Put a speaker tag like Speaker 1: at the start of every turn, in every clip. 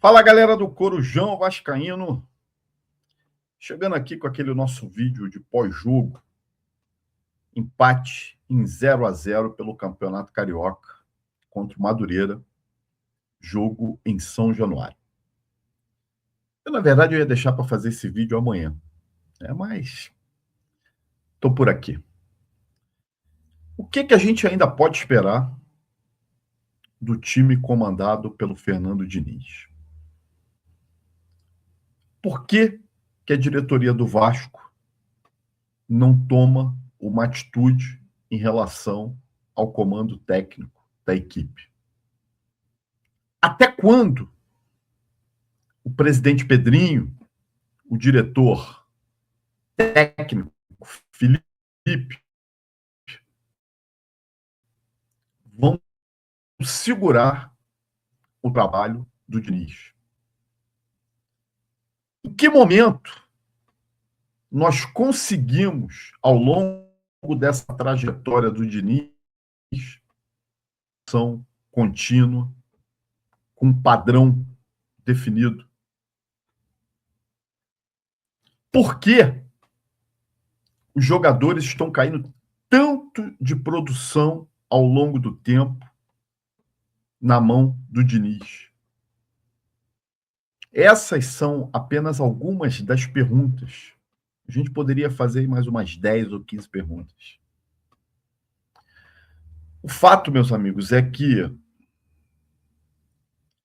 Speaker 1: Fala, galera do Corujão Vascaíno, chegando aqui com aquele nosso vídeo de pós-jogo, empate em 0-0 pelo Campeonato Carioca contra o Madureira, jogo em São Januário. Na verdade, eu ia deixar para fazer esse vídeo amanhã, mas estou por aqui. O que a gente ainda pode esperar do time comandado pelo Fernando Diniz? Por que a diretoria do Vasco não toma uma atitude em relação ao comando técnico da equipe? Até quando o presidente Pedrinho, o diretor técnico Felipe, vão segurar o trabalho do Diniz? Em que momento nós conseguimos, ao longo dessa trajetória do Diniz, ação contínua, com um padrão definido? Por que os jogadores estão caindo tanto de produção ao longo do tempo na mão do Diniz? Essas são apenas algumas das perguntas. A gente poderia fazer mais umas 10 ou 15 perguntas. O fato, meus amigos, é que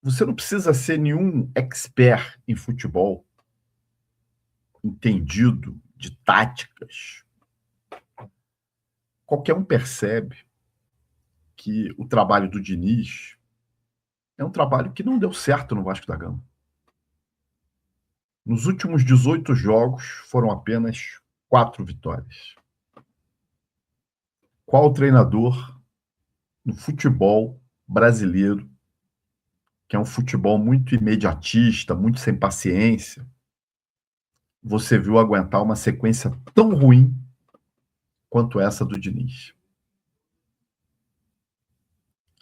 Speaker 1: você não precisa ser nenhum expert em futebol, entendido de táticas. Qualquer um percebe que o trabalho do Diniz é um trabalho que não deu certo no Vasco da Gama. Nos últimos 18 jogos, foram apenas 4 vitórias. Qual treinador no futebol brasileiro, que é um futebol muito imediatista, muito sem paciência, você viu aguentar uma sequência tão ruim quanto essa do Diniz?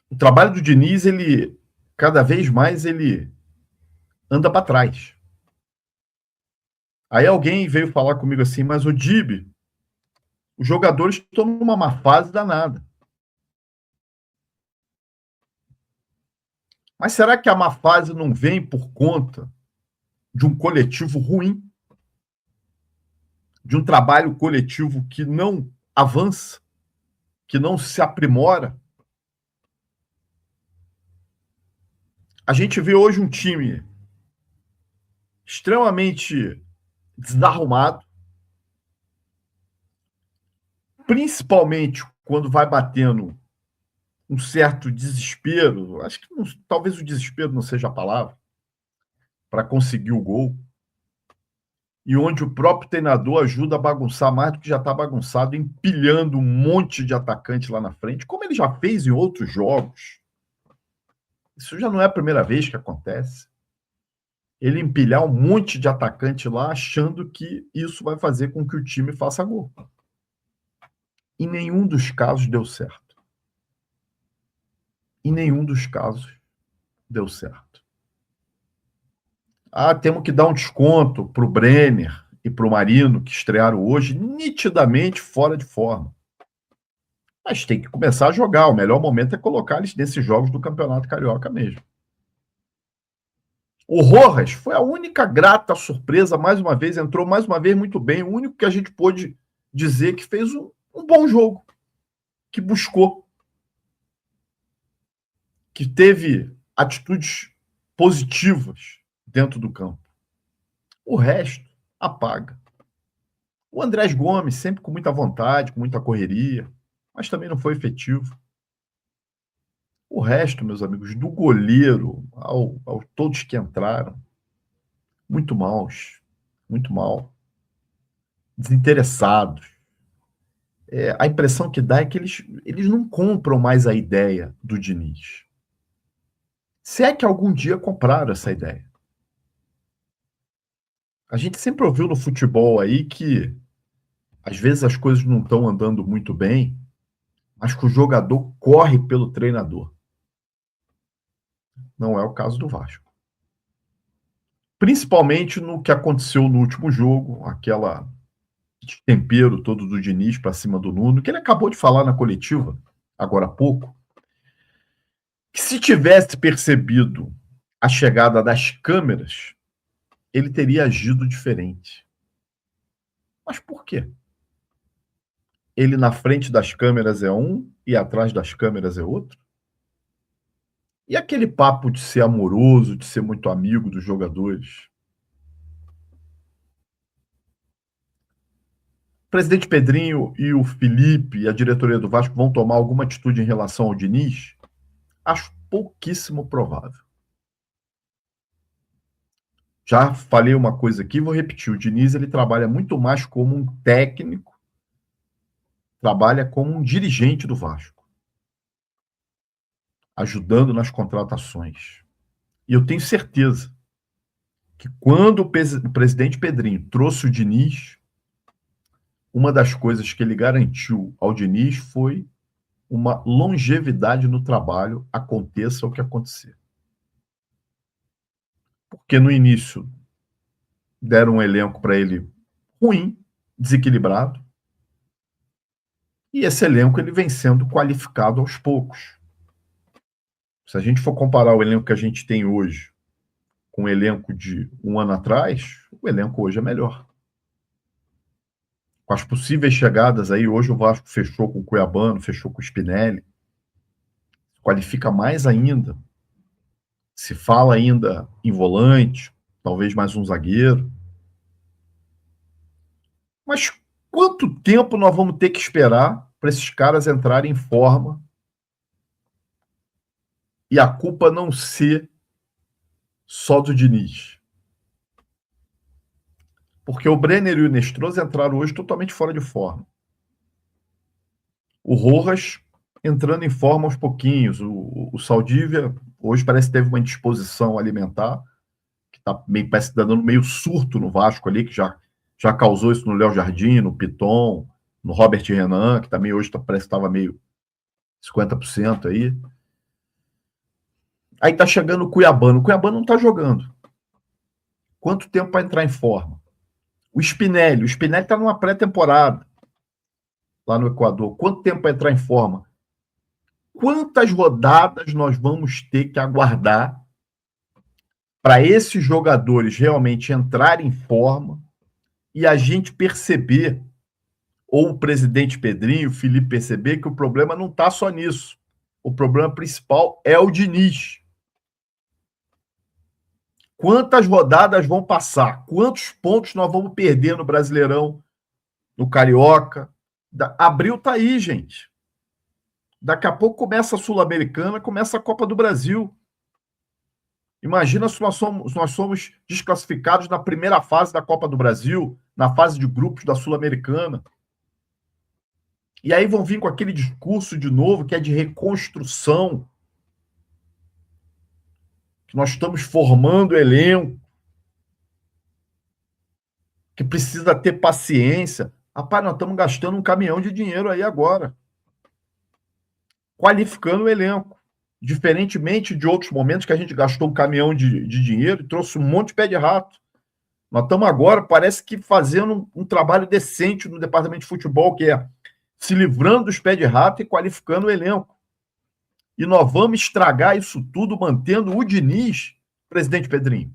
Speaker 1: O trabalho do Diniz, cada vez mais, ele anda para trás. Aí alguém veio falar comigo assim, mas o Dib, os jogadores estão numa má fase danada. Mas será que a má fase não vem por conta de um coletivo ruim? De um trabalho coletivo que não avança, que não se aprimora? A gente vê hoje um time extremamente desarrumado, principalmente quando vai batendo um certo desespero. Acho que talvez o desespero não seja a palavra para conseguir o gol, e onde o próprio treinador ajuda a bagunçar mais do que já está bagunçado, empilhando um monte de atacante lá na frente, como ele já fez em outros jogos. Isso já não é a primeira vez que acontece. Ele empilhar um monte de atacante lá, achando que isso vai fazer com que o time faça gol. Em nenhum dos casos deu certo. Em nenhum dos casos deu certo. Temos que dar um desconto para o Brenner e para o Marino, que estrearam hoje, nitidamente fora de forma. Mas tem que começar a jogar. O melhor momento é colocar eles nesses jogos do Campeonato Carioca mesmo. O Rojas foi a única grata surpresa, mais uma vez, entrou mais uma vez muito bem, o único que a gente pôde dizer que fez um bom jogo, que buscou, que teve atitudes positivas dentro do campo. O resto apaga. O Andrés Gomes, sempre com muita vontade, com muita correria, mas também não foi efetivo. O resto, meus amigos, do goleiro ao todos que entraram, muito maus, muito mal, desinteressados. A impressão que dá é que eles não compram mais a ideia do Diniz. Se é que algum dia compraram essa ideia. A gente sempre ouviu no futebol aí que às vezes as coisas não estão andando muito bem, mas que o jogador corre pelo treinador. Não é o caso do Vasco. principalmente no que aconteceu no último jogo, aquela tempero todo do Diniz para cima do Nuno, que ele acabou de falar na coletiva, agora há pouco, que se tivesse percebido a chegada das câmeras, ele teria agido diferente. Mas por quê? Ele na frente das câmeras é um e atrás das câmeras é outro? E aquele papo de ser amoroso, de ser muito amigo dos jogadores? O presidente Pedrinho e o Felipe e a diretoria do Vasco vão tomar alguma atitude em relação ao Diniz? Acho pouquíssimo provável. Já falei uma coisa aqui, vou repetir. O Diniz ele trabalha muito mais como um técnico, trabalha como um dirigente do Vasco, ajudando nas contratações. E eu tenho certeza que quando o presidente Pedrinho trouxe o Diniz, uma das coisas que ele garantiu ao Diniz foi uma longevidade no trabalho, aconteça o que acontecer. Porque no início deram um elenco para ele ruim, desequilibrado, e esse elenco ele vem sendo qualificado aos poucos. Se a gente for comparar o elenco que a gente tem hoje com o elenco de um ano atrás, o elenco hoje é melhor. Com as possíveis chegadas aí, hoje o Vasco fechou com o Cuiabano, fechou com o Spinelli, qualifica mais ainda. Se fala ainda em volante, talvez mais um zagueiro. Mas quanto tempo nós vamos ter que esperar para esses caras entrarem em forma e a culpa não ser só do Diniz? Porque o Brenner e o Nestrosa entraram hoje totalmente fora de forma. O Rojas entrando em forma aos pouquinhos. O Saldívia hoje parece que teve uma indisposição alimentar, que tá meio, parece que tá dando meio surto no Vasco ali, que já causou isso no Léo Jardim, no Piton, no Robert Renan, que também hoje parece que estava meio 50% aí. Aí tá chegando o Cuiabano. O Cuiabano não tá jogando. Quanto tempo para entrar em forma? O Spinelli tá numa pré-temporada lá no Equador. Quanto tempo para entrar em forma? Quantas rodadas nós vamos ter que aguardar para esses jogadores realmente entrarem em forma e a gente perceber, ou o presidente Pedrinho, o Felipe perceber, que o problema não está só nisso. O problema principal é o Diniz. Quantas rodadas vão passar? Quantos pontos nós vamos perder no Brasileirão, no Carioca? Abril tá aí, gente. Daqui a pouco começa a Sul-Americana, começa a Copa do Brasil. Imagina se nós somos desclassificados na primeira fase da Copa do Brasil, na fase de grupos da Sul-Americana. E aí vão vir com aquele discurso de novo, que é de reconstrução, que nós estamos formando elenco, que precisa ter paciência. Rapaz, nós estamos gastando um caminhão de dinheiro aí agora, qualificando o elenco. Diferentemente de outros momentos que a gente gastou um caminhão de dinheiro e trouxe um monte de pé de rato. Nós estamos agora, parece que fazendo um trabalho decente no departamento de futebol, que é se livrando dos pés de rato e qualificando o elenco. E nós vamos estragar isso tudo mantendo o Diniz, presidente Pedrinho.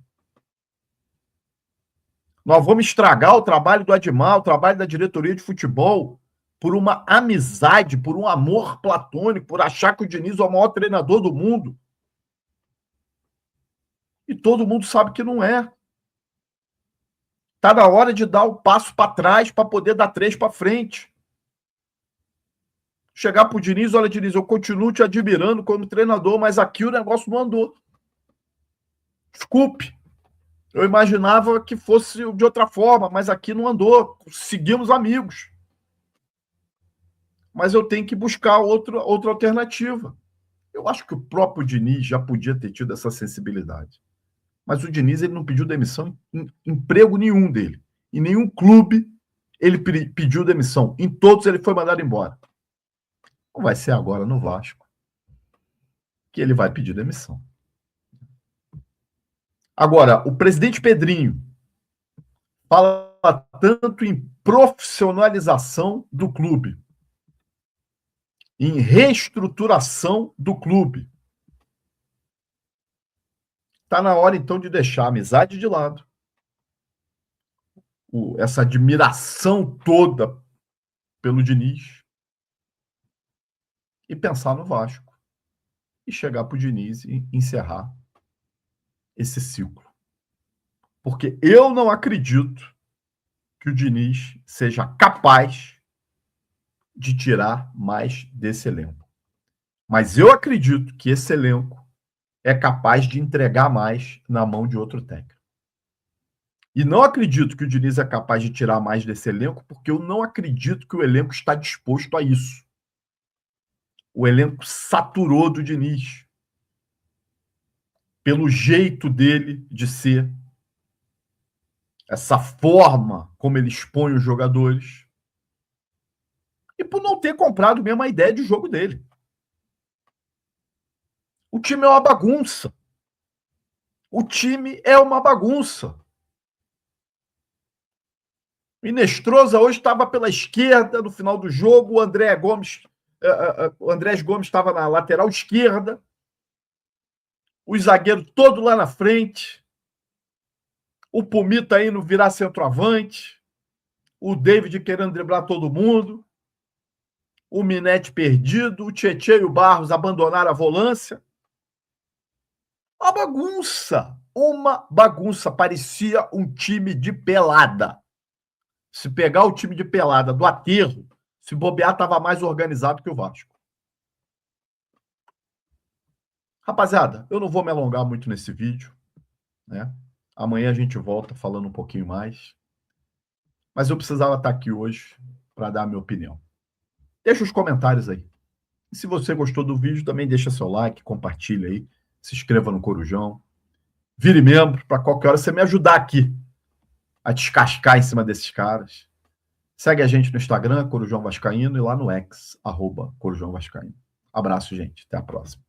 Speaker 1: Nós vamos estragar o trabalho do Admar, o trabalho da diretoria de futebol, por uma amizade, por um amor platônico, por achar que o Diniz é o maior treinador do mundo. E todo mundo sabe que não é. Está na hora de dar o passo para trás para poder dar 3 para frente. Chegar para o Diniz, olha, Diniz, eu continuo te admirando como treinador, mas aqui o negócio não andou. Desculpe. Eu imaginava que fosse de outra forma, mas aqui não andou. Seguimos amigos. Mas eu tenho que buscar outra alternativa. Eu acho que o próprio Diniz já podia ter tido essa sensibilidade. Mas o Diniz ele não pediu demissão em emprego nenhum dele. Em nenhum clube ele pediu demissão. Em todos ele foi mandado embora. Não vai ser agora no Vasco que ele vai pedir demissão. Agora, o presidente Pedrinho fala tanto em profissionalização do clube, em reestruturação do clube. Está na hora, então, de deixar a amizade de lado, essa admiração toda pelo Diniz, e pensar no Vasco. E chegar para o Diniz e encerrar esse ciclo. Porque eu não acredito que o Diniz seja capaz de tirar mais desse elenco. Mas eu acredito que esse elenco é capaz de entregar mais na mão de outro técnico. E não acredito que o Diniz é capaz de tirar mais desse elenco, porque eu não acredito que o elenco está disposto a isso. O elenco saturou do Diniz. Pelo jeito dele de ser, essa forma como ele expõe os jogadores, e por não ter comprado mesmo a ideia de jogo dele. O time é uma bagunça. O time é uma bagunça. O Inestrosa hoje estava pela esquerda no final do jogo, o Andrés Gomes estava na lateral esquerda, o zagueiro todo lá na frente, o Pumita indo virar centroavante, o David querendo driblar todo mundo, o Minete perdido, o Tietê e o Barros abandonaram a volância. Uma bagunça. Uma bagunça. Parecia um time de pelada. Se pegar o time de pelada do aterro, se bobear, estava mais organizado que o Vasco. Rapaziada, eu não vou me alongar muito nesse vídeo, né? Amanhã a gente volta falando um pouquinho mais. Mas eu precisava estar aqui hoje para dar a minha opinião. Deixa os comentários aí. E se você gostou do vídeo, também deixa seu like, compartilha aí, se inscreva no Corujão, vire membro para qualquer hora você me ajudar aqui a descascar em cima desses caras. Segue a gente no Instagram, Corujão Vascaíno, e lá no X, @Corujão Vascaíno. Abraço, gente. Até a próxima.